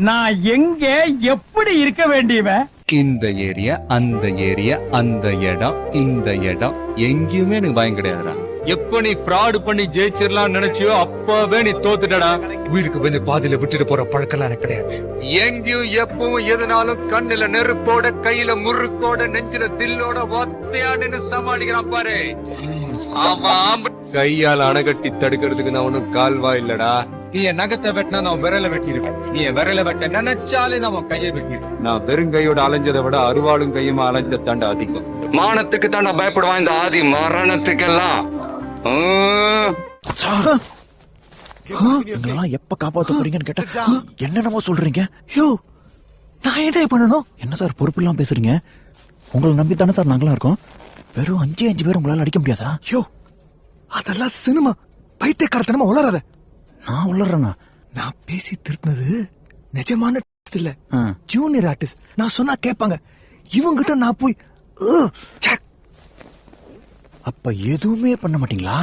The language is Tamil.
நான் எங்க எப்படி இருக்க வேண்டியவன்? இந்த ஏரியா, அந்த ஏரியா, அந்த இடம், இந்த இடம் எங்கேயுமே எனக்கு பயம் கிடையாதுடா. எப்ப நீ ஃப்ராட் பண்ணி ஜெயிச்சிடலாம் நினைச்சியோ அப்பவே நீ தோத்துட்டடா. உயிருக்கு வந்து பாதியில விட்டுட்டு போற பழக்கம் எனக்கு கிடையாது. எங்கேயும் எப்பவும் எதுனாலும் கண்ணுல நெருப்போட, கையில முறுக்கோட, நெஞ்சில தில்லோட ஒத்தையான்னு சமாளிக்கிறான் பாரு. கையால் அணைகட்டி தடுக்கிறதுக்கு நான் ஒன்னும் கால்வா இல்லடா. நீ என் நகத்தை வெட்டினா நான் விரல வெட்டிருப்பேன். நீ என் விரல வெட்ட நினைச்சாலே நான் கையை வெட்டிருப்பேன். நான் வெறும் கையோட அலைஞ்சதை விட அருவாளும் கையுமா அலைஞ்ச தாண்டா அதிகம். மானத்துக்கு தாண்டா பயப்படுவான் இந்த ஆதி, மரணத்துக்கெல்லாம். எங்களெல்லாம் எப்ப காப்பாத்த போறீங்கன்னு கேட்டா என்னென்னமோ சொல்றீங்க. யோ, நான் என்ன பண்ணணும்? என்ன சார் பொறுப்பு இல்லாம பேசுறீங்க? உங்களை நம்பி தானே சார் நாங்களா இருக்கோம். வெறும் 5 பேர் உங்களால அடிக்க முடியாதா? யோ, அதெல்லாம் சினிமா. பைத்தியக்காரத்தனமா உளறாத. நான் உளறேனா? நான் பேசி திருத்தினது நிஜமான இல்ல, ஜூனியர் ஆர்டிஸ்ட். நான் சொன்னா கேட்பாங்க. இவங்கிட்ட நான் போய் அப்ப எதுவுமே பண்ண மாட்டீங்களா?